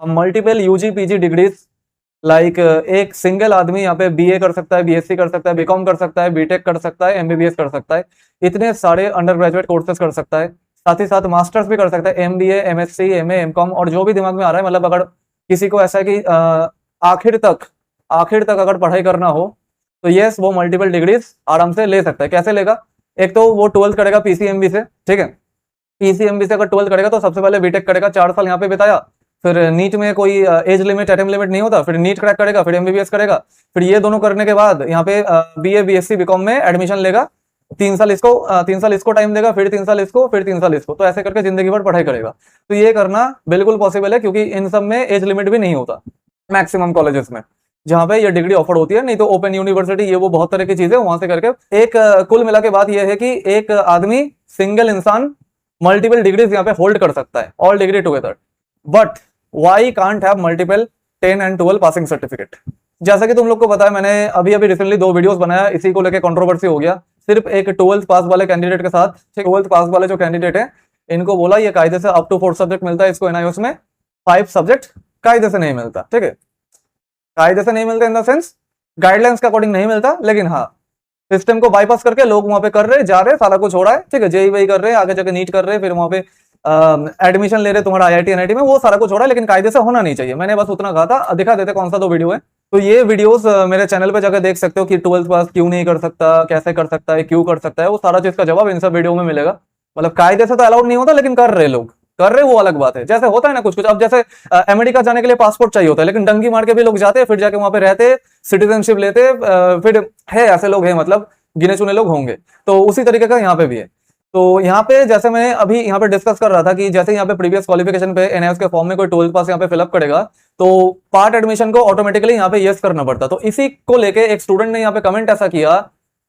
Multiple UG PG degrees like एक single आदमी यहाँ पे बीए कर सकता है, बीएससी कर सकता है, बीकॉम कर सकता है, बीटेक कर सकता है, एमबीबीएस कर सकता है, इतने सारे अंडर ग्रेजुएट कोर्सेज कर सकता है, साथ ही साथ मास्टर्स भी कर सकता है, एमबीए, एमएससी, एमए, एमकॉम और जो भी दिमाग में आ रहा है। मतलब अगर किसी को ऐसा है कि आखिर तक अगर पढ़ाई करना हो तो यस वो मल्टीपल डिग्रीज आराम से ले सकता है। कैसे लेगा? एक तो वो 12th करेगा पीसीएमबी से, ठीक है, पीसीएमबी से अगर 12th करेगा तो सबसे पहले बीटेक करेगा, 4 साल यहाँ पे बिताया, फिर नीट में कोई एज लिमिट एटम लिमिट नहीं होता, फिर नीट क्रैक करेगा, फिर एमबीबीएस करेगा, फिर ये दोनों करने के बाद यहाँ पे बीए बीएससी बीकॉम में एडमिशन लेगा, 3 साल इसको टाइम देगा, फिर 3 साल इसको, फिर 3 साल इसको, तो ऐसे करके जिंदगी भर पढ़ाई करेगा। तो ये करना बिल्कुल पॉसिबल है क्योंकि इन सब में एज लिमिट भी नहीं होता मैक्सिमम कॉलेजेस में जहां पे ये डिग्री ऑफर होती है। नहीं तो ओपन यूनिवर्सिटी ये वो बहुत तरह की चीजें वहां से करके एक कुल मिला के बात ये है कि एक आदमी सिंगल इंसान मल्टीपल डिग्रीज यहाँ पे होल्ड कर सकता है, all degree together. But why can't have multiple 10 and 12 passing certificate? जैसा कि तुम लोग को पता है, मैंने अभी रिसेंटली 2 वीडियोस बनाया, इसी को लेकर कंट्रोवर्सी हो गया। सिर्फ एक 12th पास वाले कैंडिडेट के साथ, 12th पास वाले जो कैंडिडेट है इनको बोला ये कायदे से अप टू 4 सब्जेक्ट मिलता है, इसको एनआईओएस में 5 सब्जेक्ट कायदे से नहीं मिलता। ठीक है, कायदे से नहीं मिलता इन द सेंस गाइडलाइंस के अकॉर्डिंग नहीं मिलता, लेकिन हाँ सिस्टम को बाईपास करके लोग वहां पे कर रहे, जा रहे, सारा कुछ हो रहा है। ठीक है, जेई वही कर रहे हैं, आगे जाके नीट कर रहे, फिर वहां पे एडमिशन ले रहे तुम्हारा आईआईटी एनआईटी में, वो सारा कुछ हो रहा है, लेकिन कायदे से होना नहीं चाहिए। मैंने बस उतना कहा था। दिखा देते कौन सा 2 वीडियो है। तो ये वीडियोस मेरे चैनल पे जाकर देख सकते हो कि 12th पास क्यों नहीं कर सकता, कैसे कर सकता है, क्यों कर सकता है, वो सारा चीज का जवाब इन सब वीडियो में मिलेगा। मतलब कायदे से तो अलाउड नहीं होता, लेकिन कर रहे लोग, कर रहे वो अलग बात है। जैसे होता है ना कुछ कुछ, अब जैसे अमेरिका जाने के लिए पासपोर्ट चाहिए होता है, लेकिन डंकी मार के भी लोग जाते हैं, फिर जाके वहां पे रहते, सिटीजनशिप लेते, फिर है ऐसे लोग हैं, मतलब गिने चुने लोग होंगे। तो उसी तरीके का यहाँ पे भी है। तो यहाँ पे जैसे मैं अभी यहाँ पे डिस्कस कर रहा था कि जैसे यहाँ पे प्रीवियस क्वालिफिकेशन पे एनआईओएस के फॉर्म में कोई 12th पास यहाँ पे फिलअप करेगा तो पार्ट एडमिशन को ऑटोमेटिकली यहाँ पे यस करना पड़ता। तो इसी को लेके एक स्टूडेंट ने यहाँ पे कमेंट ऐसा किया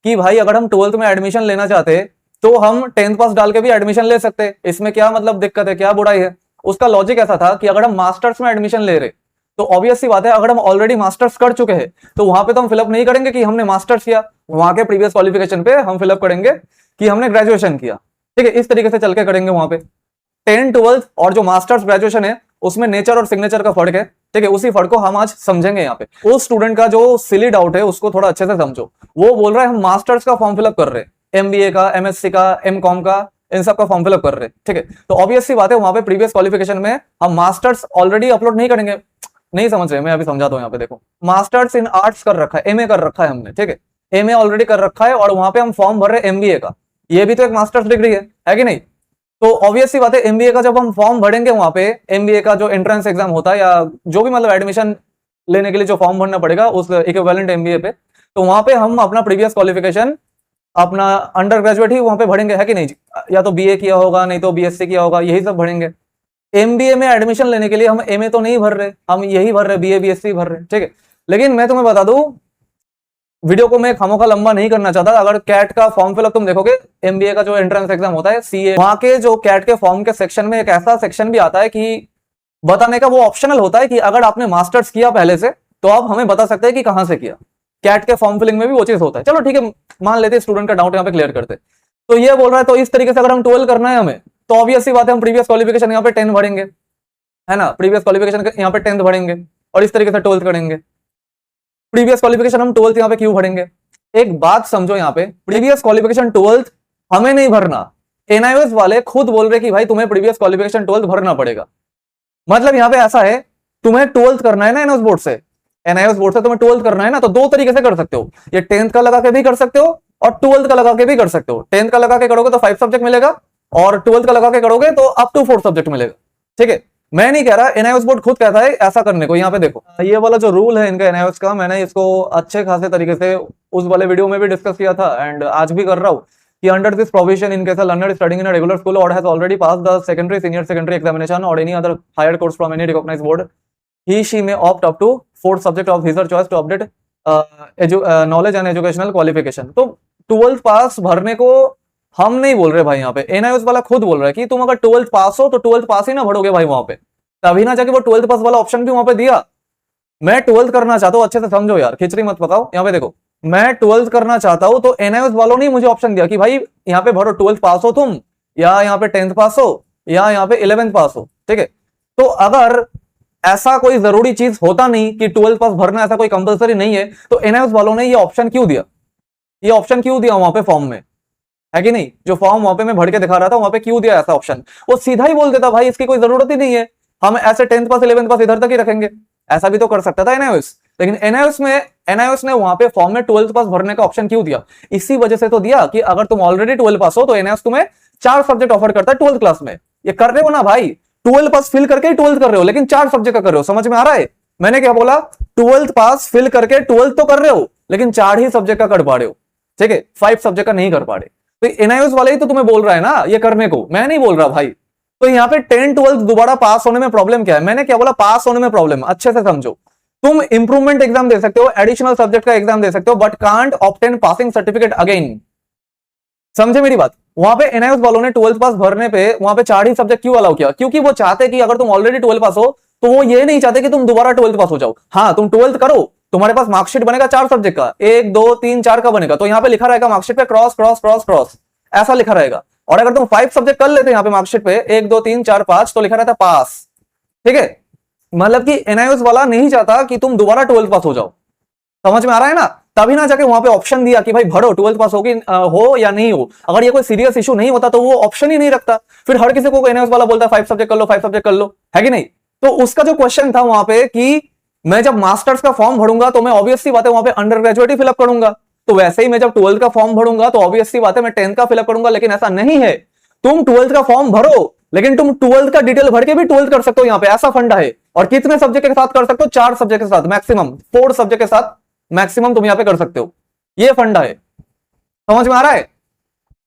कि भाई अगर हम 12th में एडमिशन लेना चाहते तो हम 10th पास डाल के भी एडमिशन ले सकते, इसमें क्या मतलब दिक्कत है, क्या बुराई है? उसका लॉजिक ऐसा था कि अगर हम मास्टर्स में एडमिशन ले रहे तो ऑब्वियस सी बात है, अगर हम ऑलरेडी मास्टर्स कर चुके हैं तो वहां पे तो हम फिलअप नहीं करेंगे कि हमने मास्टर्स किया, वहां के प्रीवियस क्वालिफिकेशन पे हम फिलअप करेंगे कि हमने ग्रेजुएशन किया। ठीक है, इस तरीके से चल के करेंगे वहां पे। 10th 12th और जो मास्टर्स ग्रेजुएशन है उसमें नेचर और सिग्नेचर का फर्क है। ठीक है, उसी फर्क को हम आज समझेंगे यहाँ पे। उस स्टूडेंट का जो सिली डाउट है उसको थोड़ा अच्छे से समझो। वो बोल रहा है हम मास्टर्स का फॉर्म फिलअप कर रहे हैं, एमबीए का, एमएससी का, एमकॉम का, इन सब का फॉर्म फिलअप कर रहे हैं। ठीक है, तो ऑब्वियस सी बात है वहां पे प्रीवियस क्वालिफिकेशन में हम मास्टर्स ऑलरेडी अपलोड नहीं करेंगे। नहीं समझ रहे, मैं अभी समझाता हूँ। यहाँ पे देखो, मास्टर्स इन आर्ट्स कर रखा है, एमए कर रखा है हमने। ठीक है, एमए ऑलरेडी कर रखा है और वहां पे हम फॉर्म भर रहे हैं एमबीए का, ये भी तो एक मास्टर्स डिग्री है कि नहीं? तो ऑब्वियस सी बात है एमबीए का जब हम फॉर्म भरेंगे वहां पे, एमबीए का जो एंट्रेंस एग्जाम होता है या जो भी मतलब एडमिशन लेने के लिए जो फॉर्म भरना पड़ेगा उस इक्विवेलेंट एमबीए पे, तो वहां पे हम अपना प्रीवियस क्वालिफिकेशन, अपना अंडर ग्रेजुएट ही वहां पे भरेंगे, है कि नहीं? या तो बीए किया होगा, नहीं तो बीएससी किया होगा, यही सब भरेंगे। एमबीए में एडमिशन लेने के लिए हम एमए तो नहीं भर रहे, हम यही भर रहे, बीए बीएससी भर रहे। ठीक है, लेकिन मैं तुम्हें बता दूं, वीडियो को मैं खामोखा लंबा नहीं करना चाहता। अगर कैट का फॉर्म फिलअप तुम देखोगे, एमबीए का जो एंट्रेंस एग्जाम होता है सीए, वहां के जो कैट के फॉर्म के सेक्शन में एक ऐसा सेक्शन भी आता है कि बताने का, वो ऑप्शनल होता है कि अगर आपने मास्टर्स किया पहले से तो आप हमें बता सकते हैं कि कहां से किया। कैट के फॉर्म फिलिंग में भी वो चीज होता है। चलो ठीक है, मान लेते स्टूडेंट का डाउट यहाँ पे क्लियर करते। तो ये बोल रहा है, तो इस तरीके से अगर हम 12 करना है हमें, तो ऑब्वियस सी बात है हम प्रीवियस क्वालिफिकेशन यहाँ पे 10 भरेंगे, है ना? प्रीवियस क्वालिफिकेशन यहाँ पे 10th भरेंगे और इस तरीके से 12th करेंगे। प्रीवियस क्वालिफिकेशन हम 12th यहाँ पे क्यों भरेंगे? एक बात समझो, यहाँ पे प्रीवियस क्वालिफिकेशन 12th हमें नहीं भरना, एनआईओएस वाले खुद बोल रहे कि भाई तुम्हें प्रीवियस क्वालिफिकेशन 12th भरना पड़ेगा। मतलब यहाँ पे ऐसा है, तुम्हें 12th करना है ना एनआईओएस बोर्ड से, एनआईओएस बोर्ड से तुम्हें 12th करना है ना, तो 2 तरीके से कर सकते हो। ये 10th का लगा के भी कर सकते हो और 12th का लगा के भी कर सकते हो। 10th का लगा के करोगे तो 5 सब्जेक्ट मिलेगा और 12th का लगा के करोगे तो अप टू 4 सब्जेक्ट मिलेगा। ठीक है, मैं नहीं कह रहा, एनआईओएस बोर्ड खुद कहता है ऐसा करने को। यहाँ पे देखो, ये वाला जो रूल है इनका एनआईओएस का, मैंने इसको अच्छे खासे तरीके से उस वाले वीडियो में भी डिस्कस किया था एंड आज भी कर रहा हूँ कि under this provision in case a learner studying in a regular school और has already passed the secondary, senior secondary examination और any other higher course from any recognised board, he she may opt up to 4th subject of his or choice to update knowledge and educational qualification। तो 12th पास भरने को हम नहीं बोल रहे भाई, यहाँ पे एनआईओएस वाला खुद बोल रहा है कि तुम अगर 12th पास हो तो 12th पास ही ना भरोगे भाई वहां पे, तभी ना जाके वो 12th पास वाला ऑप्शन भी वहां पे दिया। मैं 12th करना चाहता हूँ, अच्छे से समझो यार, खिचड़ी मत पकाओ। यहाँ पे देखो, मैं 12th करना चाहता हूँ तो एनआईओएस वालों ने मुझे ऑप्शन दिया कि भाई यहाँ पे भरो 12th पास हो तुम, या यहाँ पे 10th पास हो, या यहाँ पे 11th पास हो। ठीक है, तो अगर ऐसा कोई जरूरी चीज होता नहीं कि 12th पास भरना, ऐसा कोई कंपलसरी नहीं है। तो एनआईओएस वालों ने ये ऑप्शन क्यों दिया, ये ऑप्शन क्यों दिया वहां पे फॉर्म में, है कि नहीं? जो फॉर्म वहां पे मैं भर के दिखा रहा था वहां पे क्यों दिया ऐसा ऑप्शन? वो सीधा ही बोल देता भाई इसकी कोई जरूरत ही नहीं है, हम ऐसे 10th पास 11th पास इधर तक ही रखेंगे। ऐसा भी तो कर सकता था एनआईओएस, लेकिन एनआईओएस ने वहां पे फॉर्म में 12th पास भरने का ऑप्शन क्यों दिया? इसी वजह से तो दिया कि अगर तुम ऑलरेडी 12 पास हो तो एनआईओएस तुम्हें 4 सब्जेक्ट ऑफर करता है 12th क्लास में। ये कर रहे हो ना भाई, 12 पास फिल करके ही 12th कर रहे हो, लेकिन 4 सब्जेक्ट का कर रहे हो। समझ में आ रहा है मैंने क्या बोला? 12th पास फिल करके 12th तो कर रहे हो, लेकिन 4 ही सब्जेक्ट का कर पा रहे हो, ठीक है? 5 सब्जेक्ट का नहीं कर पा रहे। तो एनआईओएस वाले ही तो तुम्हें बोल रहा है ना ये करने को, मैं नहीं बोल रहा भाई। तो यहाँ पे 10 12 दोबारा पास होने में प्रॉब्लम क्या है? मैंने क्या बोला? पास होने में प्रॉब्लम, अच्छे से समझो। तुम इंप्रूवमेंट एग्जाम दे सकते हो, एडिशनल सब्जेक्ट का एग्जाम दे सकते हो, but can't obtain passing certificate again. समझे मेरी बात? वहां पे एनआईओएस वालों ने 12th पास भरने पे वहां पे 4 ही सब्जेक्ट क्यों अलाउ किया? क्योंकि वो चाहते कि अगर तुम ऑलरेडी 12 पास हो तो वो ये नहीं चाहते कि तुम दोबारा 12th पास हो जाओ। हाँ, तुम 12th करो, तुम्हारे पास मार्कशीट बनेगा 4 सब्जेक्ट का, 1 2 3 4 का बनेगा, तो यहाँ पे लिखा रहेगा मार्कशीट पे क्रॉस क्रॉस क्रॉस क्रॉस, ऐसा लिखा रहेगा। और अगर तुम 5 सब्जेक्ट कर लेते यहाँ पे मार्कशीट पे 1 2 3 4 5, तो लिखा रहता पास, ठीक है? मतलब कि एनआईओएस वाला नहीं चाहता कि तुम दोबारा 12th पास हो जाओ। समझ में आ रहा है ना? तभी ना जाके वहां पे ऑप्शन दिया कि भाई भरो 12th पास होगी हो या नहीं हो। अगर ये कोई सीरियस इशू नहीं होता तो वो ऑप्शन ही नहीं रखता। फिर हर किसी को एनआईओएस वाला बोलता है 5 सब्जेक्ट कर लो, 5 सब्जेक्ट कर लो, है कि नहीं? तो उसका जो क्वेश्चन था वहां पे कि मैं जब मास्टर्स का फॉर्म भरूंगा तो मैं ऑब्वियस सी बात है वहां पे अंडर ग्रेजुएट ही फिलअप करूंगा, तो वैसे ही मैं जब 12th का फॉर्म भरूंगा तो ऑब्वियस सी बात है मैं 10th का फिलअप करूंगा। लेकिन ऐसा नहीं है, तुम 12th का फॉर्म भरो लेकिन तुम 12th का डिटेल भर के भी 12th कर सकते हो, यहाँ पे ऐसा फंडा है। और कितने सब्जेक्ट के साथ कर सकते हो? 4 सब्जेक्ट के साथ मैक्सिमम, 4 सब्जेक्ट के साथ मैक्सिमम तुम यहाँ पे कर सकते हो, ये फंडा है। समझ में आ रहा है?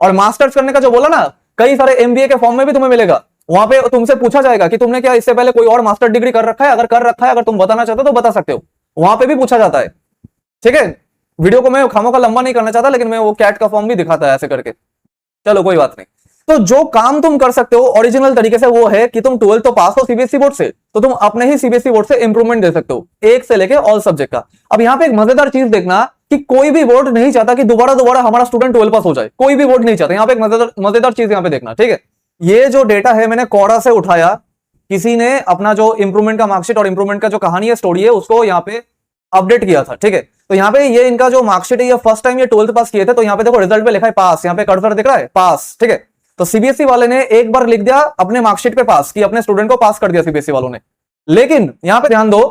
और मास्टर्स करने का जो बोला ना, कई सारे एमबीए के फॉर्म में भी तुम्हें मिलेगा, वहां पे तुमसे पूछा जाएगा कि तुमने क्या इससे पहले कोई और मास्टर डिग्री कर रखा है? अगर कर रखा है, अगर तुम बताना चाहते हो तो बता सकते हो, वहां पे भी पूछा जाता है, ठीक है? वीडियो को मैं खामों का लंबा नहीं करना चाहता, लेकिन मैं वो कैट का फॉर्म भी दिखाता है ऐसे करके। चलो कोई बात नहीं। तो जो काम तुम कर सकते हो ओरिजिनल तरीके से वो है कि तुम 12th तो पास हो सीबीएसई बोर्ड से, तो तुम अपने ही सीबीएसई बोर्ड से इंप्रूवमेंट दे सकते हो, 1 से लेके ऑल सब्जेक्ट का। अब यहाँ पे एक मजेदार चीज देखना कि कोई भी बोर्ड नहीं चाहता कि दोबारा हमारा स्टूडेंट 12 पास हो जाए, कोई भी बोर्ड नहीं चाहता। यहाँ पे एक मजेदार चीज यहाँ पे देखना, ठीक है? ये जो डेटा है मैंने कोरा से उठाया, किसी ने अपना जो इंप्रूवमेंट का मार्कशीट और इंप्रूवमेंट का जो कहानी है, स्टोरी है, उसको यहाँ पे अपडेट किया था, ठीक है? तो यहाँ पे ये इनका जो मार्कशीट है, ये फर्स्ट टाइम ये 12th पास किए थे, तो यहाँ पे देखो रिजल्ट पे लिखा है पास, यहाँ पे कर्सर दिख रहा है पास, ठीक है? तो सीबीएसई वाले ने एक बार लिख दिया अपने मार्कशीट पे पास, कि अपने स्टूडेंट को पास कर दिया सीबीएसई वालों ने। लेकिन यहां पे ध्यान दो,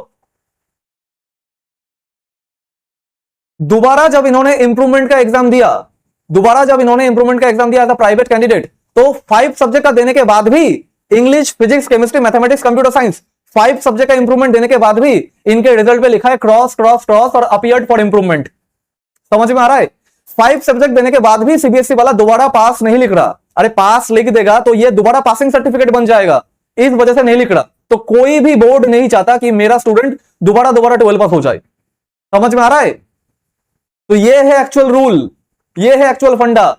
दोबारा जब इन्होंने इंप्रूवमेंट का एग्जाम दिया, एज अ प्राइवेट कैंडिडेट, तो 5 सब्जेक्ट का देने के बाद भी, English physics chemistry mathematics computer science, 5 subject का इंप्रूवमेंट देने के बाद भी इनके रिजल्ट पे लिखा है क्रॉस क्रॉस क्रॉस और अपीयर्ड फॉर इंप्रूवमेंट। समझ में आ रहा है? 5 सब्जेक्ट देने के बाद भी सीबीएसई वाला दोबारा पास नहीं लिख रहा। अरे पास लिख देगा तो ये दोबारा पासिंग सर्टिफिकेट बन जाएगा, इस वजह से नहीं लिख रहा। तो कोई भी बोर्ड नहीं चाहता कि मेरा स्टूडेंट दोबारा 12 पास हो जाए। समझ में आ रहा है? तो ये है एक्चुअल रूल, ये है एक्चुअल फंडा।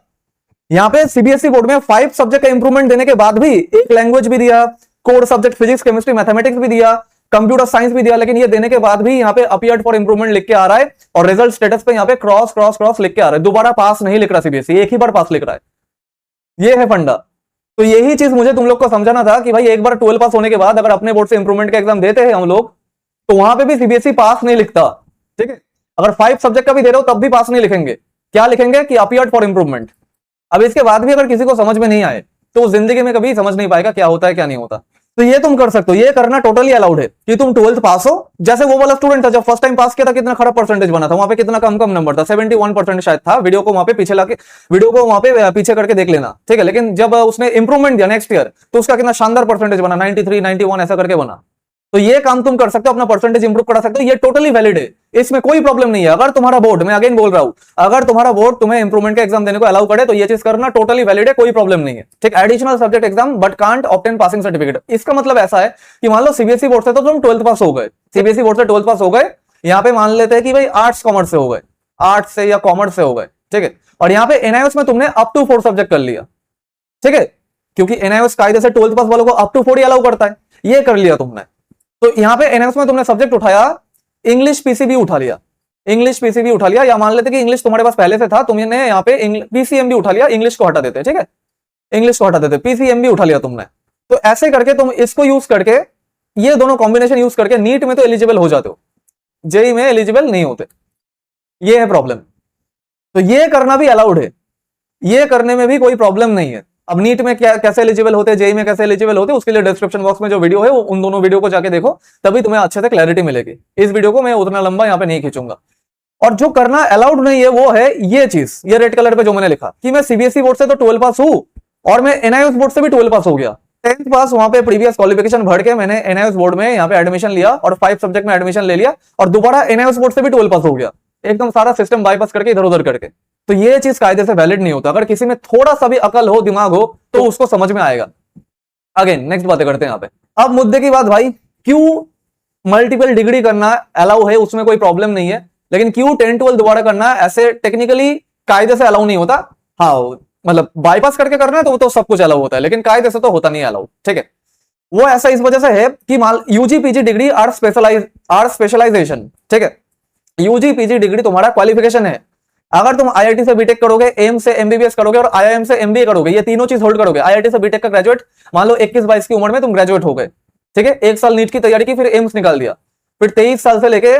यहां पे सीबीएसई बोर्ड में 5 सब्जेक्ट का इंप्रूवमेंट देने के बाद भी एक लैंग्वेज भी दिया, core subject physics chemistry mathematics भी दिया, कंप्यूटर साइंस भी दिया, लेकिन ये देने के बाद भी यहाँ पे अपीयर्ड फॉर इंप्रूवमेंट लिख के आ रहा है, और रिजल्ट स्टेटस पे यहाँ पे क्रॉस क्रॉस क्रॉस लिख के आ रहा है। दोबारा पास नहीं लिख रहा सीबीएसई, एक ही बार पास लिख रहा है। ये है फंडा। तो यही चीज मुझे तुम लोग को समझाना था कि भाई एक बार 12 पास होने के बाद अगर अपने बोर्ड से इंप्रूवमेंट का एग्जाम देते हैं हम लोग, तो वहां पे भी सीबीएसई पास नहीं लिखता, ठीक है? अगर 5 सब्जेक्ट का भी दे रहे हो तब भी पास नहीं लिखेंगे। क्या लिखेंगे? कि अपीयर्ड फॉर इंप्रूवमेंट। अब इसके बाद भी अगर किसी को समझ में नहीं आए तो जिंदगी में कभी समझ नहीं पाएगा क्या होता है क्या नहीं होता। तो ये तुम कर सकते हो, ये करना टोटली अलाउड है कि तुम 12th पास हो। जैसे वो वाला स्टूडेंट था जब फर्स्ट टाइम पास किया था, कितना खराब परसेंटेज बना था, वहां पे कितना कम नंबर था, 71% शायद था। वीडियो को वहां पे पीछे लाके, वीडियो को वहां पे पीछे करके देख लेना, ठीक है? लेकिन जब उसने इंप्रूवमेंट दिया नेक्स्ट ईयर, तो उसका कितना शानदार परसेंटेज बना, 93 91 ऐसा करके बना। तो ये काम तुम कर सकते हो, अपना परसेंटेज इंप्रूव करा सकते हो, ये टोटली वैलिड है, इसमें कोई प्रॉब्लम नहीं है। अगर तुम्हारा बोर्ड, मैं अगेन बोल रहा हूं, अगर तुम्हारा बोर्ड तुम्हें इंप्रूवमेंट का एग्जाम देने को अलाउ करे तो ये चीज करना टोटली वैलिड है, कोई प्रॉब्लम नहीं है, ठीक? Additional subject exam but can't obtain passing certificate. इसका मतलब ऐसा है कि मान लो सीबीएसई बोर्ड से तो तुम 12th पास हो गए, सीबीएसई बोर्ड से 12th पास हो गए, यहाँ पे मान लेते हैं कि भाई आर्ट्स कॉमर्स से हो गए, आर्ट्स से या कॉमर्स से हो गए, ठीक है? और यहाँ पे एनआईओएस में तुमने अप टू 4 सब्जेक्ट कर लिया, ठीक है? क्योंकि एनआईओएस कायदे से 12th पास वालों को अप टू 4 ही अलाउ करता है, ये कर लिया तुमने। तो यहाँ पे एनआईओएस में तुमने सब्जेक्ट उठाया, इंग्लिश पीसीबी उठा लिया, इंग्लिश पीसीबी उठा लिया, या मान लेते कि इंग्लिश तुम्हारे पास पहले से था, तुमने यहाँ पे पीसीएम भी उठा लिया, इंग्लिश को हटा देते, ठीक है? इंग्लिश को हटा देते, पीसीएम भी उठा लिया तुमने। तो ऐसे करके तुम इसको यूज करके ये दोनों कॉम्बिनेशन यूज करके नीट में तो एलिजिबल हो जाते हो, जेई में एलिजिबल नहीं होते, ये है प्रॉब्लम। तो ये करना भी अलाउड है, ये करने में भी कोई प्रॉब्लम नहीं है। अब नीट में क्या कैसे एलिजिबल होते हैं, जेई में कैसे एलिजिबल होते हैं, उसके लिए डिस्क्रिप्शन बॉक्स में जो वीडियो है वो उन दोनों वीडियो को जाके देखो, तभी तुम्हें अच्छे से क्लैरिटी मिलेगी। इस वीडियो को मैं उतना लंबा यहाँ पे नहीं खींचूंगा। और जो करना अलाउड नहीं है वो है ये चीज, ये रेड कलर पे जो मैंने लिखा कि मैं सीबीएसई बोर्ड से तो 12 पास हूं और मैं एनआईओएस बोर्ड से भी 12 पास हो गया, 10th पास वहां पे प्रीवियस क्वालिफिकेशन भर के मैंने एनआईओएस बोर्ड में यहाँ पे एडमिशन लिया और 5 सब्जेक्ट में एडमिशन ले लिया और दोबारा एनआईओएस बोर्ड से भी 12 पास हो गया, एकदम सारा सिस्टम बाईपास करके इधर उधर करके। तो ये चीज कायदे से वैलिड नहीं होता। अगर किसी में थोड़ा सा भी अकल हो, दिमाग हो, तो उसको समझ में आएगा। अगेन नेक्स्ट बातें करते हैं यहाँ पे। अब मुद्दे की बात भाई, क्यों मल्टीपल डिग्री करना अलाउ है, उसमें कोई प्रॉब्लम नहीं है, लेकिन क्यों 10-12 दोबारा करना ऐसे टेक्निकली कायदे से अलाउ नहीं होता। हाँ मतलब बाईपास करके करना है तो वो तो सब कुछ अलाउ होता है, लेकिन कायदे से तो होता नहीं अलाउ, ठीक है। वो ऐसा इस वजह से है कि मान UG PG degree or specialisation, ठीक है। यूजी पीजी डिग्री तुम्हारा क्वालिफिकेशन है। अगर तुम आईआईटी से बीटेक करोगे, एम्स से एमबीबीएस करोगे और आईआईएम से एमबीए करोगे, ये तीनों चीज होल्ड करोगे, आईआईटी से बीटेक का ग्रेजुएट, मान लो 21-22 की उम्र में तुम ग्रेजुएट हो गए, ठीक है, 1 साल नीट की तैयारी की, फिर एम्स निकाल दिया, फिर 23 साल से लेके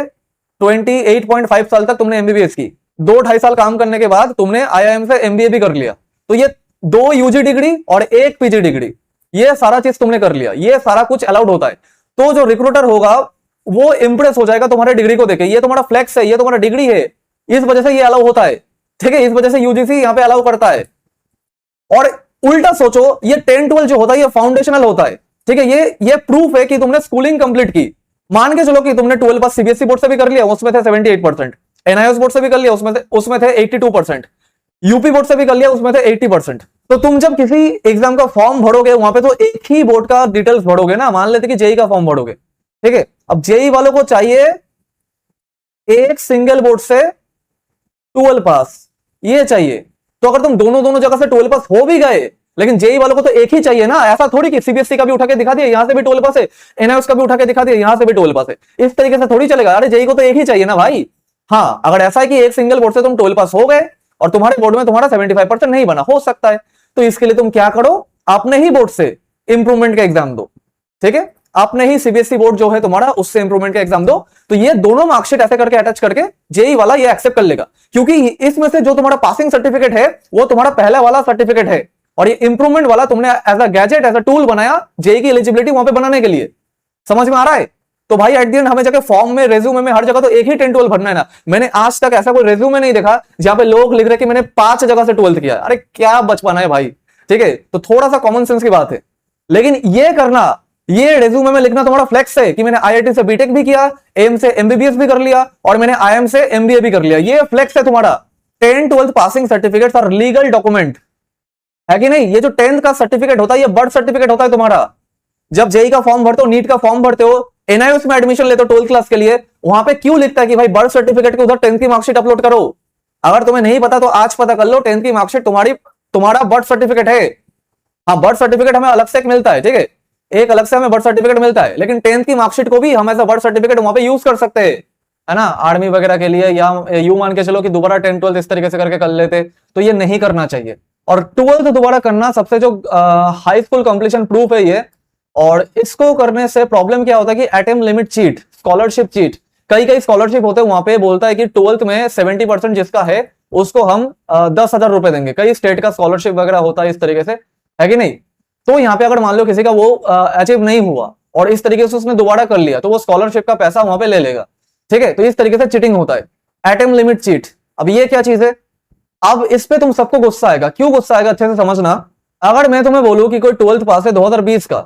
28.5 साल तक तुमने एमबीबीएस की, 2-2.5 साल काम करने के बाद तुमने आईआईएम से एमबीए भी कर लिया। तो ये 2 यूजी डिग्री और 1 पीजी डिग्री, ये सारा चीज तुमने कर लिया, ये सारा कुछ अलाउड होता है। तो जो रिक्रूटर होगा वो इंप्रेस हो जाएगा तुम्हारे डिग्री को देखे, ये तुम्हारा फ्लेक्स है, ये तुम्हारा डिग्री है, इस वजह से ये अलाउ होता है, ठीक है, इस वजह से यूजीसी यहां पे अलाउ करता है। और उल्टा सोचो, ये 10-12 जो होता है ये फाउंडेशनल होता है, ठीक है, ये प्रूफ है कि तुमने स्कूलिंग कंप्लीट की। मान के चलो कि तुमने 12 पास सीबीएसई बोर्ड से भी कर लिया, उसमें थे 78%, एनआईओएस बोर्ड से भी कर लिया, उसमें थे 82%, यूपी बोर्ड से भी कर लिया, उसमें थे 80%। तो तुम जब किसी एग्जाम का फॉर्म भरोगे वहां पे तो एक ही बोर्ड का डिटेल्स भरोगे ना, मान लेते कि जेई का फॉर्म भरोगे, ठीक है। अब जेई वालों को चाहिए एक सिंगल बोर्ड से 12 पास, ये चाहिए। तो अगर तुम दोनों जगह से 12 पास हो भी गए, लेकिन जेई वालों को तो एक ही चाहिए ना, ऐसा थोड़ी कि सीबीएसई का भी उठा के दिखा दिया यहां से भी 12 पास है, एनआईओएस का भी उठा के दिखा दिया यहां से भी 12 पास है, इस तरीके से थोड़ी चलेगा। अरे जेई को तो एक ही चाहिए ना भाई। हाँ, अगर ऐसा है कि एक सिंगल बोर्ड से तुम 12 पास हो गए और तुम्हारे बोर्ड में तुम्हारा 75% नहीं बना, हो सकता है, तो इसके लिए तुम क्या करो, अपने ही बोर्ड से इंप्रूवमेंट का एग्जाम दो, ठीक है, अपने ही सीबीएसई बोर्ड जो है तुम्हारा उससे इंप्रूवमेंट का एग्जाम दो। तो ये दोनों मार्कशीट ऐसे करके अटैच करके जेई वाला ये एक्सेप्ट कर लेगा, क्योंकि इसमें से जो तुम्हारा पासिंग सर्टिफिकेट है वो तुम्हारा पहला वाला सर्टिफिकेट है, और ये इंप्रूवमेंट वाला तुमने as a gadget, as a tool बनाया जेई की एलिजिबिलिटी वहां पे बनाने के लिए। समझ में आ रहा है? तो भाई एट द एंड हमें जाके फॉर्म में, रेज्यूमे में, हर जगह तो एक ही 10-12 भरना है ना। मैंने आज तक ऐसा कोई रेज्यूमे नहीं देखा जहां पे लोग लिख रहे कि मैंने 5 जगह से 12th किया। अरे क्या बचपना है भाई, ठीक है। तो थोड़ा सा कॉमन सेंस की बात है, लेकिन ये करना, ये रेज्यूमे में लिखना तुम्हारा फ्लेक्स है कि मैंने आईआईटी से बीटेक भी किया, एम से एमबीबीएस भी कर लिया और मैंने आईएम से एमबीए भी कर लिया, ये फ्लेक्स है तुम्हारा। 10-12 passing certificates are legal document, है कि नहीं। ये जो 10th का सर्टिफिकेट होता है ये बर्थ सर्टिफिकेट होता है तुम्हारा। जब जेई का फॉर्म भरते हो, नीट का फॉर्म भरते हो, एनआईओएस में एडमिशन लेते हो 12th क्लास के लिए, वहां पे क्यों लिखता है कि भाई बर्थ सर्टिफिकेट के उधर 10th की मार्कशीट अपलोड करो। अगर तुम्हें नहीं पता तो आज पता कर लो, 10th की मार्कशीट तुम्हारा बर्थ सर्टिफिकेट है। हाँ, बर्थ सर्टिफिकेट हमें अलग से एक मिलता है, ठीक है, एक अलग से हमें बर्थ सर्टिफिकेट मिलता है, लेकिन 10th की मार्कशीट को भी हम ऐसा बर्थ सर्टिफिकेट वहां पे यूज कर सकते हैं, है ना, आर्मी वगैरह के लिए, या यू मान के चलो कि दोबारा 10-12 इस तरीके से करके कर लेते, तो ये नहीं करना चाहिए। और 12th दोबारा करना सबसे जो हाई स्कूल कंप्लीशन प्रूफ है ये, और इसको करने से प्रॉब्लम क्या होता है कि attempt limit cheat, scholarship cheat, कई स्कॉलरशिप होते हैं वहां पे बोलता है कि 12th में 70% जिसका है उसको हम 10,000 रुपए देंगे। कई स्टेट का स्कॉलरशिप वगैरह होता है इस तरीके से, है कि नहीं। तो यहाँ पे अगर मान लो किसी का वो अचीव नहीं हुआ और इस तरीके से उसने दोबारा कर लिया, तो वो स्कॉलरशिप का पैसा वहां पे ले लेगा, ठीक है। तो इस तरीके से चीटिंग होता है, एटेम्प्ट लिमिट चीट। अब ये क्या चीज है, अब इस पे तुम सबको गुस्सा आएगा। क्यों गुस्सा आएगा, अच्छे से समझना। अगर मैं तुम्हें बोलूं कि कोई 12th पास है 2020 का,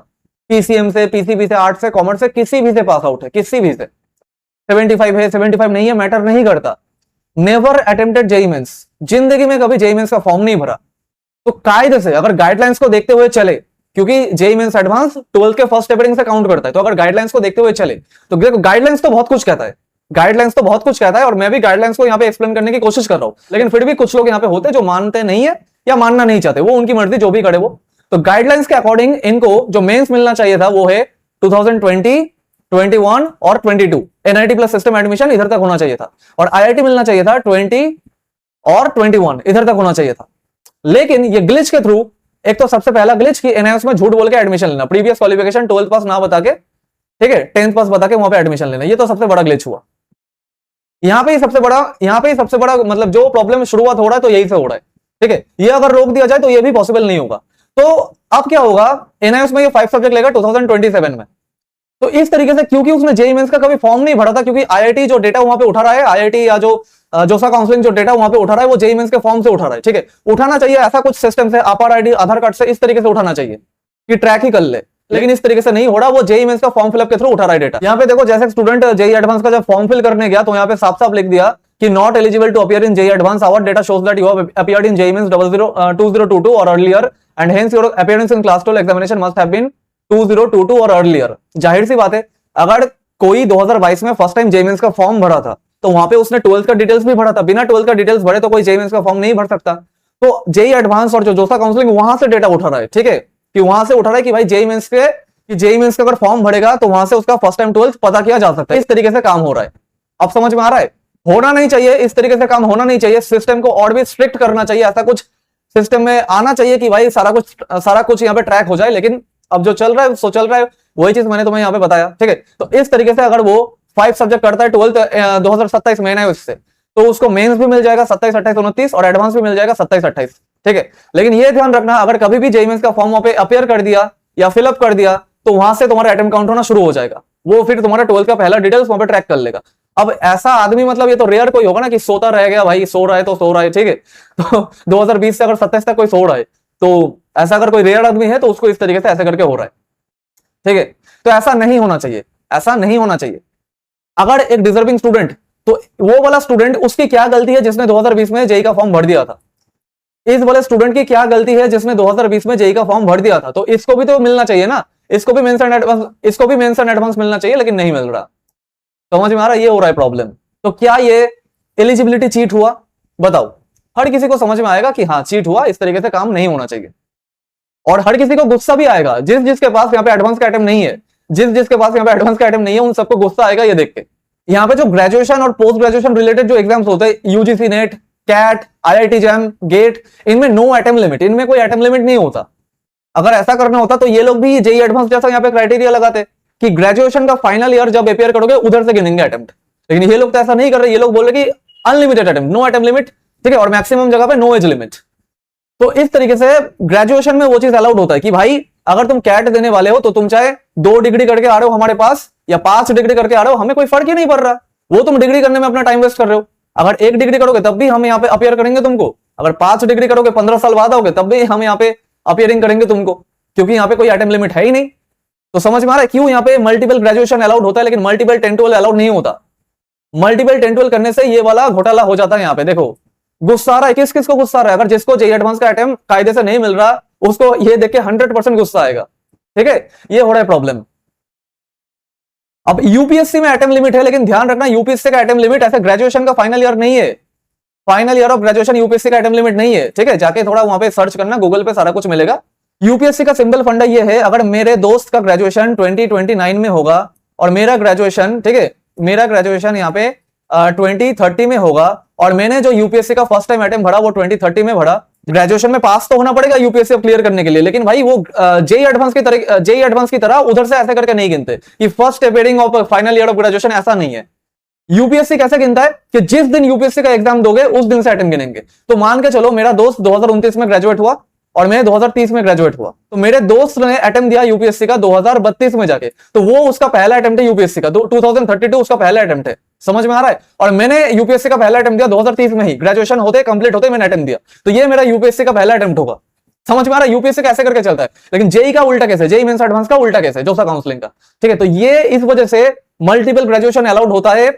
पीसीएम से, पीसीबी से, आर्ट से, कॉमर्स से, किसी भी से पास आउट है, किसी भी से, 75 है, 75 नहीं है, मैटर नहीं करता, नेवर अटेम्प्टेड जेईई मेंस, जिंदगी में कभी जेईई मेंस का फॉर्म नहीं भरा, तो कायदे से अगर गाइडलाइंस को देखते हुए चले, क्योंकि जेईई मेंस एडवांस 12th के फर्स्ट पेपरिंग से काउंट करता है, तो अगर गाइडलाइंस को देखते हुए चले तो देखो गाइडलाइंस तो बहुत कुछ कहता है, गाइडलाइंस तो बहुत कुछ कहता है, और मैं भी गाइडलाइंस को यहाँ पे एक्सप्लेन करने की कोशिश कर रहा हूं, लेकिन फिर भी कुछ लोग यहाँ पे होते जो मानते नहीं है या मानना नहीं चाहते, वो उनकी मर्जी, जो भी करे वो। तो गाइडलाइंस के अकॉर्डिंग इनको जो मेंस मिलना चाहिए था वो है 2020, 21 और 22 एनआईटी प्लस सिस्टम एडमिशन इधर तक होना चाहिए था, और आईआईटी मिलना चाहिए था 20 और 21 इधर तक होना चाहिए था। लेकिन ये ग्लिच के थ्रू, एक तो सबसे पहला ग्लिच कि एनआईएस में झूठ बोल के एडमिशन लेना, प्रीवियस क्वालिफिकेशन 12th पास ना बता के ठीक है, 10th पास बता के वहां पे एडमिशन लेना, ये तो सबसे बड़ा ग्लिच हुआ। यहाँ पे ही सबसे बड़ा मतलब जो प्रॉब्लम शुरुआत हो रहा है तो यही से हो रहा है, ठीक है। ये अगर रोक दिया जाए तो ये भी पॉसिबल नहीं होगा। तो अब क्या होगा, एनआईएस में ये 5 सब्जेक्ट लेगा 2027 में। तो इस तरीके से, क्योंकि उसने जेईई मेंस का कभी फॉर्म नहीं भरा था, क्योंकि आईआईटी जो डेटा वहां पे उठा रहा है, आईआईटी या जो जोसा काउंसलिंग जो डेटा वहां पे उठा रहा है वो जेईई मेंस के फॉर्म से उठा रहा है, ठीक है। उठाना चाहिए ऐसा कुछ सिस्टम से, अपार आईडी आधार कार्ड से, इस तरीके से उठाना चाहिए कि ट्रैक ही कर ले, लेकिन इस तरीके से नहीं हो रहा, वो जेईई मेंस का फॉर्म फिलअप के थ्रू उठा रहा है डेटा। यहाँ पे देखो, जैसे स्टूडेंट जेईई एडवांस का जब फॉर्म फिल करने गया तो यहाँ पे साफ साफ लिख दिया कि not eligible to appear in JEE advance, our data shows that you have appeared in JEE mains 2022 और earlier and hence your appearance in class 12 examination must have been 2022 और अर्लियर। जाहिर सी बात है, अगर कोई 2022 में फर्स्ट टाइम जेईई मेंस का form भरा था तो वहां पे उसने 12th का डिटेल्स भी भरा था, बिना 12th का डिटेल्स भरे तो कोई जेईई मेंस का फॉर्म नहीं भर सकता। तो जेईई एडवांस और जो जोसा काउंसलिंग वहां से डेटा उठा रहा है, ठीक है, कि वहां से उठा रहा है कि भाई जेईई मेंस का अगर फॉर्म भरेगा तो वहां से उसका फर्स्ट टाइम 12th पता किया जा सकता है। इस तरीके से काम हो रहा है, अब समझ में आ रहा है? होना नहीं चाहिए, इस तरीके से काम होना नहीं चाहिए। सिस्टम को और भी स्ट्रिक्ट करना चाहिए, ऐसा कुछ सिस्टम में आना चाहिए कि भाई सारा कुछ यहाँ पे ट्रैक हो जाए। लेकिन अब जो चल रहा है सो चल रहा है, वही चीज मैंने तुम्हें यहाँ पे बताया, ठीक है। तो इस तरीके से अगर वो 5 सब्जेक्ट करता है 12th 2027 में है उससे, तो उसको मेंस भी मिल जाएगा 27, 28, 29 और एडवांस भी मिल जाएगा 27, 28, ठीक है। लेकिन ये ध्यान रखना, अगर कभी भी जेईई मेंस का फॉर्म वहां पे अपेयर कर दिया या फिलअप कर दिया तो वहां से तुम्हारा अटेम्प्ट काउंट होना शुरू हो जाएगा, वो फिर तुम्हारा 12th का पहला डिटेल्स वहां पे ट्रैक कर लेगा। अब ऐसा आदमी, मतलब ये तो रेयर कोई होगा ना कि सोता रह गया, भाई सो रहा है तो सो रहा है, ठीक है। तो 2020 से अगर 27 तक कोई सो रहा है, तो ऐसा अगर कोई रेयर आदमी है तो उसको इस तरीके से ऐसे करके हो रहा है, ठीक है। तो ऐसा नहीं होना चाहिए, ऐसा नहीं होना चाहिए। अगर एक डिजर्विंग स्टूडेंट, तो वो वाला स्टूडेंट, उसकी क्या गलती है जिसने 2020 में जेईई का फॉर्म भर दिया था? इस वाले स्टूडेंट की क्या गलती है जिसने 2020 में जेईई का फॉर्म भर दिया था? तो इसको भी तो मिलना चाहिए ना, इसको भी मेंस एंड एडवांस मिलना चाहिए, लेकिन नहीं मिल रहा। समझ में आ रहा है? ये हो रहा है प्रॉब्लम। तो क्या ये एलिजिबिलिटी चीट हुआ? बताओ। हर किसी को समझ में आएगा कि हाँ चीट हुआ, इस तरीके से काम नहीं होना चाहिए। और हर किसी को गुस्सा भी आएगा, जिसके पास यहाँ पे एडवांस का आइटम नहीं है, जिसके पास यहाँ पे एडवांस का आइटम नहीं है, उन सबको गुस्सा आएगा ये देख के। यहाँ पे जो ग्रेजुएशन और पोस्ट ग्रेजुएशन रिलेटेड जो एग्जाम्स होते हैं, UGC NET, CAT, IIT JAM, GATE, इनमें नो आइटम लिमिट, इनमें कोई आइटम लिमिट नहीं होता। अगर ऐसा करना होता तो ये लोग भी जेईई एडवांस जैसा यहाँ पे क्राइटेरिया लगाते कि ग्रेजुएशन का फाइनल ईयर जब अपेयर करोगे उधर से गिनेंगे अटेम्प्ट। लेकिन ये लोग तो ऐसा नहीं कर रहे, ये लोग बोल रहे कि unlimited attempt, no attempt limit, ठीक है, और मैक्सिमम जगह पे नो एज लिमिट। तो इस तरीके से ग्रेजुएशन में वो चीज अलाउड होता है कि भाई अगर तुम कैट देने वाले हो तो तुम चाहे 2 डिग्री करके आ रहे हो हमारे पास या 5 डिग्री करके आ रहे हो, हमें कोई फर्क ही नहीं पड़ रहा। वो तुम डिग्री करने में अपना टाइम वेस्ट कर रहे हो। अगर 1 डिग्री करोगे तब भी हम यहाँ पे अपियर करेंगे तुमको, अगर 5 डिग्री करोगे 15 साल बाद आओगे तब भी हम यहाँ पे अपियरिंग करेंगे तुमको, क्योंकि यहाँ पे कोई आइटम लिमिट है ही नहीं। तो समझ में आ रहा है क्यों यहाँ पे मल्टीपल ग्रेजुएशन अलाउड होता है लेकिन मल्टीपल 10-12 अलाउड नहीं होता? मल्टीपल 10-12 करने से ये वाला घोटाला हो जाता है। यहाँ पे देखो गुस्सा आ रहा है, किस किस को गुस्सा आ रहा है? अगर जिसको जेईई एडवांस का आइटम कायदे से नहीं मिल रहा उसको ये देख के 100% गुस्सा आएगा, ठीक है। ये हो रहा है प्रॉब्लम। अब यूपीएससी में आइटम लिमिट है, लेकिन ध्यान रखना यूपीएससी का आइटम लिमिट ऐसे ग्रेजुएशन का फाइनल ईयर नहीं है। Final year of graduation UPSC का आइटम लिमिट नहीं है, ठीक है। जाके थोड़ा वहां पे सर्च करना, गूगल पे सारा कुछ मिलेगा। यूपीएससी का सिंपल फंडा ये है, अगर मेरे दोस्त का ग्रेजुएशन 2029 में होगा और मेरा ग्रेजुएशन, ठीक है, मेरा ग्रेजुएशन यहाँ पे 2030 में होगा और मैंने जो यूपीएससी का फर्स्ट टाइम आइटम भरा वो 2030 में भरा, ग्रेजुएशन में पास तो होना पड़ेगा यूपीएससी क्लियर करने के लिए। लेकिन भाई वो जेईई एडवांस की तरह उधर से ऐसे करके नहीं गिनते कि first appearing of final year of graduation, ऐसा नहीं है। यूपीएससी कैसे गिनता है कि जिस दिन यूपीएससी का एग्जाम दोगे उस दिन से आइटम गिनेंगे। तो मान के चलो मेरा दोस्त 2029 में ग्रेजुएट हुआ और मैं 2030 में ग्रेजुएट हुआ, तो मेरे दोस्त ने अटेम्प्ट दिया यूपीएससी का 2032 में जाके, तो वो उसका पहला अटेम्प्ट है यूपीएससी का, 2032 उसका पहला अटेम्प्ट है। समझ में आ रहा है? और मैंने यूपीएससी का पहला अटेम्प्ट दिया 2030 में ही, ग्रेजुएशन होते कंप्लीट होते मैंने अटेम्प्ट दिया, तो ये मेरा यूपीएससी का पहला अटेम्प्ट होगा। समझ में आ रहा है यूपीएससी कैसे करके चलता है? लेकिन जेईई का उल्टा कैसे, जेईई मेंस एडवांस का उल्टा कैसे, जोसा काउंसलिंग का, ठीक है। तो ये इस वजह से मल्टीपल ग्रेजुएशन अलाउड होता है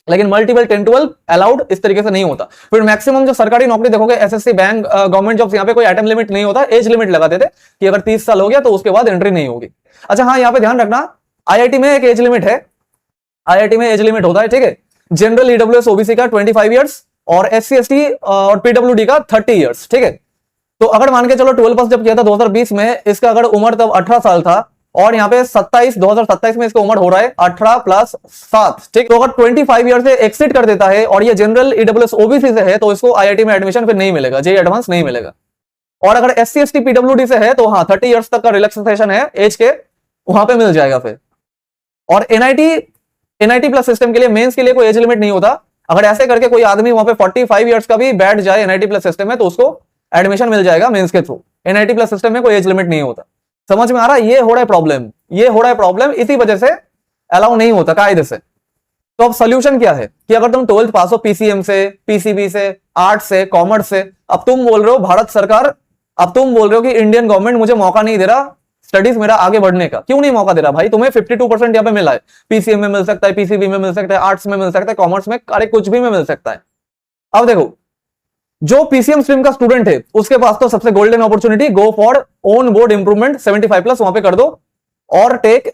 लेकिन मल्टीपल 10-12 अलाउड इस तरीके से नहीं होता। फिर मैक्सिमम जो सरकारी नौकरी देखोगे, एसएससी, बैंक, गवर्नमेंट जॉब्स, यहाँ पे कोई आइटम लिमिट नहीं होता, एज लिमिट लगा देते कि अगर 30 साल हो गया तो उसके बाद एंट्री नहीं होगी। अच्छा हाँ, यहाँ पे ध्यान रखना, आईआईटी में एक एज लिमिट है, आईआईटी में एज लिमिट होता है, ठीक है। जनरल ईडब्ल्यूएस ओबीसी का 25 ईयर्स और एससी एसटी और पीडब्ल्यूडी का 30 ईयर्स, ठीक है। तो अगर मान के चलो 12 पास जब किया था 2020 में, इसका अगर उम्र तब 18 साल था और यहाँ पे 2027 में इसका उम्र हो रहा है 18 + 7, ठीक। तो अगर 25 ईयर से एक्सिट कर देता है और ये जनरल ईडब्ल्यूएस ओबीसी से है तो इसको आईआईटी में एडमिशन फिर नहीं मिलेगा, जेईई एडवांस नहीं मिलेगा। और अगर एससी एसटी पीडब्ल्यूडी से है तो हाँ 30 ईयर्स तक का रिलैक्सेशन है एज के, वहां पे मिल जाएगा फिर। और एनआईटी प्लस सिस्टम के लिए मेंस के लिए कोई एज लिमिट नहीं होता। अगर ऐसे करके कोई आदमी वहां पे 45 इयर्स का भी बैठ जाए एनआईटी प्लस सिस्टम में तो उसको एडमिशन मिल जाएगा मेंस के थ्रू। एनआईटी प्लस सिस्टम में कोई एज लिमिट नहीं होता। समझ में आ रहा है? ये हो रहा है प्रॉब्लम, ये हो रहा है प्रॉब्लम, इसी वजह से अलाउ नहीं होता कायदे से। तो अब सोल्यूशन क्या है कि अगर तुम 12th पास हो पीसीएम से, पीसीबी से, आर्ट्स से, कॉमर्स से, अब तुम बोल रहे हो भारत सरकार, अब तुम बोल रहे हो कि इंडियन गवर्नमेंट मुझे मौका नहीं दे रहा स्टडीज मेरा आगे बढ़ने का। क्यों नहीं मौका दे रहा भाई? तुम्हें 52% यहाँ पे मिला है, पीसीएम में मिल सकता है, पीसीबी में मिल सकता है, आर्ट्स में मिल सकता है, कॉमर्स में, अरे कुछ भी में मिल सकता है। अब देखो, जो पीसीएम स्ट्रीम का स्टूडेंट है उसके पास तो सबसे golden opportunity, go for own board improvement 75+ वहां पे कर दो और टेक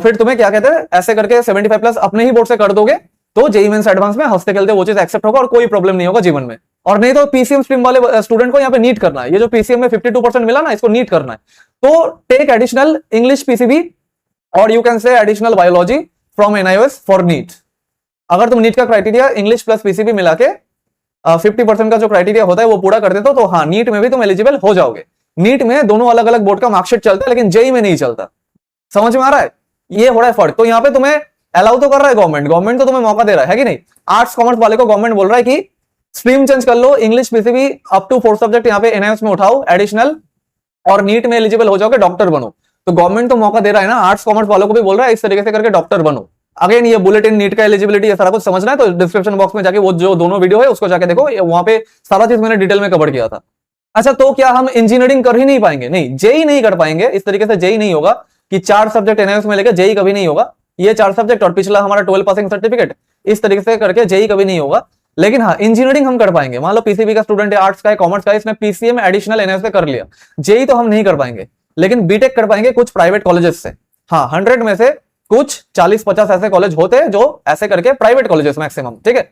फिर तुम्हें क्या कहते हैं ऐसे करके 75+ अपने ही बोर्ड से कर दोगे तो जेईई मेंस एडवांस में हंसते खेलते वो चीज एक्सेप्ट होगा और कोई प्रॉब्लम नहीं होगा जीवन में। और नहीं तो पीसीएम स्ट्रीम वाले स्टूडेंट को यहाँ पे नीट करना है, ये जो पीसीएम में 52% मिला ना, इसको नीट करना है, तो टेक एडिशनल इंग्लिश पीसीबी और you can say additional biology from NIOS for NEET. अगर तुम नीट का क्राइटेरिया इंग्लिश प्लस पीसीबी मिला के 50% का जो क्राइटेरिया होता है वो पूरा कर देते हो तो हाँ नीट में भी तुम एलिजिबल हो जाओगे। नीट में दोनों अलग अलग बोर्ड का मार्कशीट चलता है लेकिन जेईई में नहीं चलता। समझ में आ रहा है? ये हो रहा है फर्क। तो यहाँ पे तुम्हें अलाउ तो कर रहा है गवर्नमेंट तो तुम्हें मौका दे रहा है कि नहीं? आर्ट्स कॉमर्स वाले को गवर्नमेंट बोल रहा है कि स्ट्रीम चेंज कर लो, English PCB up to 4 subject यहाँ पे एनआईओएस में उठाओ एडिशनल और नीट में एलिजिबल हो जाओगे, डॉक्टर बनो। तो गवर्नमेंट तो मौका दे रहा है ना, आर्ट्स कॉमर्स वालों को भी बोल रहा है इस तरीके से करके डॉक्टर बनो। अगेन ये बुलेटिन नीट का एलिजिबिलिटी ये सारा कुछ समझना है तो डिस्क्रिप्शन बॉक्स में जाके वो जो दोनों वीडियो है उसको जाके देखो, वहां पे सारा चीज मैंने डिटेल में कवर किया था। अच्छा, तो क्या हम इंजीनियरिंग कर ही नहीं पाएंगे? नहीं, जेईई नहीं कर पाएंगे। इस तरीके से जेईई नहीं होगा कि 4 सब्जेक्ट एनआईओएस में लेके जेईई कभी नहीं होगा। ये 4 सब्जेक्ट और पिछला हमारा 12 पासिंग सर्टिफिकेट, इस तरीके से करके जेईई कभी नहीं होगा। लेकिन हाँ, इंजीनियरिंग हम कर पाएंगे। मान लो पीसीबी का स्टूडेंट है, आर्ट्स का है, कॉमर्स का है, इसने पीसीएम एडिशनल एनआईओएस से कर लिया, जेईई तो हम नहीं कर पाएंगे, लेकिन बीटेक कर पाएंगे कुछ प्राइवेट कॉलेजेस से। हाँ, 100 में से कुछ 40-50 ऐसे कॉलेज होते हैं जो ऐसे करके प्राइवेट कॉलेजेस मैक्सिमम, ठीक है।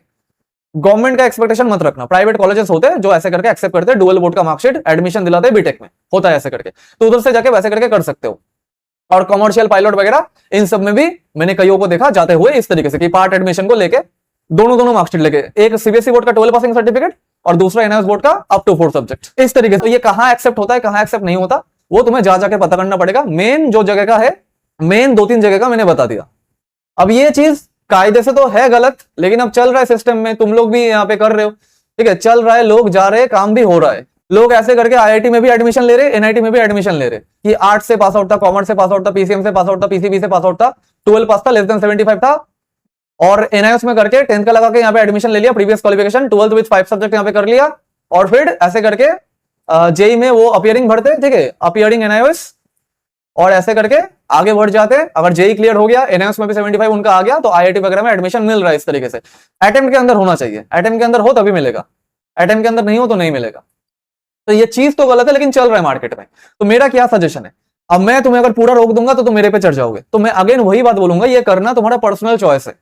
गवर्नमेंट का एक्सपेक्टेशन मत रखना, प्राइवेट कॉलेजेस होते हैं जो ऐसे करके एक्सेप्ट करते हैं, डुअल बोर्ड का मार्कशीट एडमिशन दिलाते हैं बीटेक में, होता है ऐसे करके, तो उधर से जाके वैसे करके कर सकते हो। और कमर्शियल पायलट वगैरह इन सब में भी मैंने कईयों को देखा जाते हुए इस तरीके से कि पार्ट एडमिशन को लेके दोनों मार्कशीट लेके, एक सीबीएसई बोर्ड का 12 पासिंग सर्टिफिकेट और दूसरा एनआईओएस बोर्ड का अप टू 4 सब्जेक्ट, इस तरीके से। ये कहां एक्सेप्ट होता है कहां एक्सेप्ट नहीं होता वो तुम्हें जा जाके पता करना पड़ेगा। मेन जो जगह का है, मेन 2-3 जगह का मैंने बता दिया। अब ये चीज कायदे से तो है गलत, लेकिन अब चल रहा है सिस्टम में, तुम लोग भी यहाँ पे कर रहे हो, ठीक है, चल रहा है, लोग जा रहे हैं, काम भी हो रहा है। लोग ऐसे करके आईआईटी में भी एडमिशन ले रहे, एनआईटी में भी एडमिशन ले रहे कि आर्ट्स से पास आउट था, कॉमर्स से पास आउट था, पीसीएम से पास आउट था, पीसीबी से पास आउट था, 12 पास था, लेस देन 75 था, और एनआईओएस में करके 10th का लगा के यहाँ पे एडमिशन ले लिया, previous qualification 12th with 5 subject यहाँ पे कर लिया, और फिर ऐसे करके जेईई में वो अपीयरिंग भरते, ठीक है, अपीयरिंग एनआईओएस, और ऐसे करके आगे बढ़ जाते हैं। अगर जेईई क्लियर हो गया, एनआईओएस में भी 75 उनका आ गया, तो आईआईटी वगैरह में एडमिशन मिल रहा है इस तरीके से। अटेम्प्ट के अंदर होना चाहिए, अटेम्प्ट के अंदर हो तभी मिलेगा, अटेम्प्ट के अंदर नहीं हो तो नहीं मिलेगा। तो ये चीज तो गलत है, लेकिन चल रहा है मार्केट में। तो मेरा क्या सजेशन है, अब मैं तुम्हें अगर पूरा रोक दूंगा तो तुम मेरे पे चढ़ जाओगे, तो मैं अगेन वही बात बोलूंगा, ये करना तुम्हारा पर्सनल चॉइस है,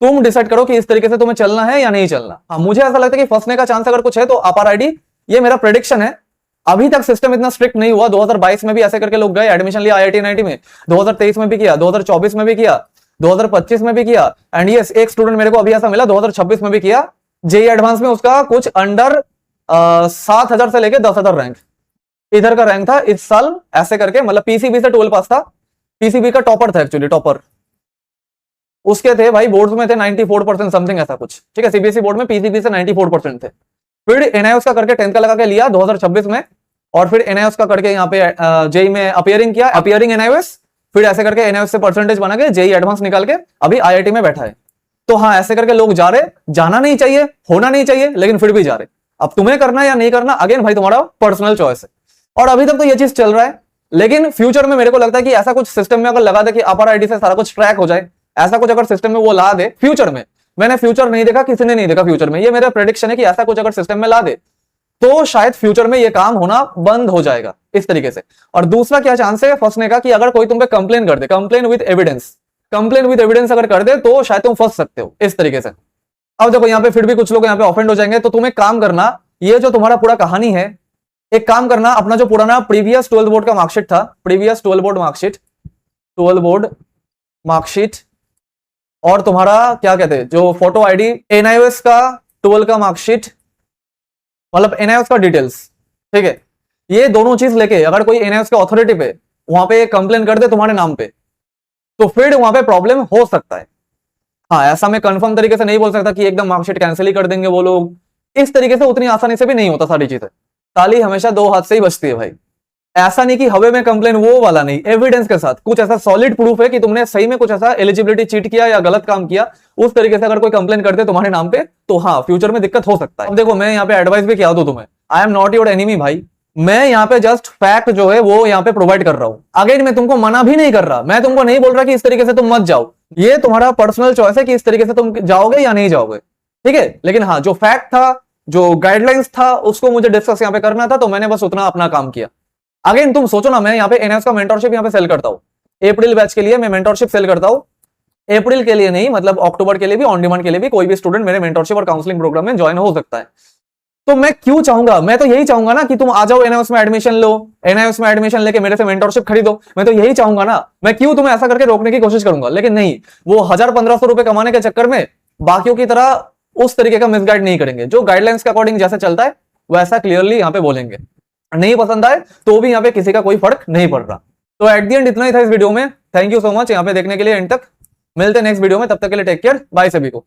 तुम डिसाइड करो कि इस तरीके से तुम्हें चलना है या नहीं चलना। हाँ, मुझे ऐसा लगता है कि फंसने का चांस अगर कुछ है तो अपार आईडी, ये मेरा प्रेडिक्शन है। अभी तक सिस्टम इतना स्ट्रिक्ट नहीं हुआ, 2022 में भी ऐसे करके लोग गए, एडमिशन लिया आईआईटी एनआईटी में, 2023 में भी किया, 2024 में भी किया, 2025 में भी किया, एंड यस एक स्टूडेंट मेरे को अभी ऐसा मिला 2026 में भी किया, जेईई एडवांस में उसका कुछ अंडर 7,000 से लेके 10,000 रैंक इधर का रैंक था इस साल, ऐसे करके, मतलब पीसीबी से 12 पास था, पीसीबी का टॉपर था एक्चुअली, टॉपर उसके थे भाई, बोर्ड्स में थे 94% समथिंग ऐसा कुछ, ठीक है, सीबीएसई बोर्ड में पीसीबी से 94% थे। फिर एनआईओएस का करके 10th का लगा के लिया 2026 में, और फिर एनआईओएस का करके यहाँ पे जेईई में अपीयरिंग किया, अपीयरिंग एनआईओएस, फिर ऐसे करके एनआईओएस से परसेंटेज बना के जेईई एडवांस निकाल के अभी आईआईटी में बैठा है। तो हाँ, ऐसे करके लोग जा रहे, जाना नहीं चाहिए, होना नहीं चाहिए, लेकिन फिर भी जा रहे। अब तुम्हें करना है या नहीं करना, अगेन भाई तुम्हारा पर्सनल चॉइस है। और अभी तक तो ये चीज चल रहा है, लेकिन फ्यूचर में मेरे को लगता है कि ऐसा कुछ सिस्टम में अगर लगा दे कि अपर आईडी से सारा कुछ ट्रैक हो जाए, ऐसा कुछ अगर सिस्टम में वो ला दे फ्यूचर में, मैंने फ्यूचर नहीं देखा, किसी ने नहीं देखा फ्यूचर में, ये मेरा प्रेडिक्शन है कि ऐसा कुछ अगर सिस्टम में ला दे तो शायद फ्यूचर में ये काम होना बंद हो जाएगा इस तरीके से। और दूसरा क्या चांस है फंसने का, कि अगर कोई तुम पे कंप्लेन कर दे, complain with evidence, complain with evidence अगर कर दे तो शायद तुम फंस सकते हो इस तरीके से। अब देखो यहाँ पे फिर भी कुछ लोग यहाँ पे ऑफेंड हो जाएंगे, तो तुम एक काम करना, ये जो तुम्हारा पूरा कहानी है, एक काम करना, अपना जो पुराना प्रीवियस 12 बोर्ड का मार्कशीट था, previous 12 board marksheet, 12 board marksheet, और तुम्हारा क्या कहते हैं जो फोटो आईडी, एनआईओएस का 12 का मार्कशीट, मतलब एनआईओएस का डिटेल्स, ठीक है, ये दोनों चीज लेके अगर कोई एनआईओएस के अथॉरिटी पे वहां पे कंप्लेन कर दे तुम्हारे नाम पे, तो फिर वहां पे प्रॉब्लम हो सकता है। हाँ, ऐसा मैं कंफर्म तरीके से नहीं बोल सकता कि एकदम मार्कशीट कैंसिल ही कर देंगे वो लोग, इस तरीके से उतनी आसानी से भी नहीं होता सारी चीजें। ताली हमेशा दो हाथ से ही बचती है भाई। ऐसा नहीं कि हवे में कंप्लेन, वो वाला नहीं, एविडेंस के साथ कुछ ऐसा सॉलिड प्रूफ है कि तुमने सही में कुछ ऐसा एलिजिबिलिटी चीट किया या गलत काम किया, उस तरीके से अगर कोई कंप्लेन करते तुम्हारे नाम पे तो हाँ फ्यूचर में दिक्कत हो सकता है। अब देखो मैं यहाँ पे एडवाइस भी क्या दूं तुम्हें, I am not your enemy भाई, मैं यहाँ पे जस्ट फैक्ट जो है वो यहाँ पे प्रोवाइड कर रहा हूं। अगेन मैं तुमको मना भी नहीं कर रहा, मैं तुमको नहीं बोल रहा कि इस तरीके से तुम मत जाओ, ये तुम्हारा पर्सनल चॉइस है कि इस तरीके से तुम जाओगे या नहीं जाओगे, ठीक है। लेकिन हाँ, जो फैक्ट था, जो गाइडलाइंस था, उसको मुझे डिस्कस यहाँ पे करना था, तो मैंने बस उतना अपना काम किया। अगेन तुम सोचो ना, मैं यहाँ पे एनएस का मेंटरशिप यहाँ पे सेल करता हूँ, अप्रैल बैच के लिए मैं मेंटरशिप सेल करता हूँ, अप्रैल के लिए नहीं, मतलब अक्टूबर के लिए भी, ऑन डिमांड के लिए भी कोई भी स्टूडेंट मेरे मेंटरशिप और काउंसलिंग प्रोग्राम में ज्वाइन हो सकता है। तो मैं क्यों चाहूंगा, मैं तो यही चाहूंगा ना कि तुम आ जाओ एनआईएस में एडमिशन लो, एनआईएस में एडमिशन लेके मेरे से मेंटरशिप खरीदो, मैं तो यही चाहूंगा ना। मैं क्यों तुम्हें ऐसा करके रोकने की कोशिश करूंगा, लेकिन नहीं, वो 1000-1500 रुपए कमाने के चक्कर में बाकियों की तरह उस तरीके का मिसगाइड नहीं करेंगे। जो गाइडलाइंस के अकॉर्डिंग जैसे चलता है वैसा क्लियरली यहाँ पे बोलेंगे। नहीं पसंद आए तो भी यहाँ पे किसी का कोई फर्क नहीं पड़ रहा। तो एट द एंड इतना ही था इस वीडियो में। थैंक यू सो मच यहाँ पे देखने के लिए एंड तक। मिलते हैं नेक्स्ट वीडियो में, तब तक के लिए टेक केयर, बाय सभी को।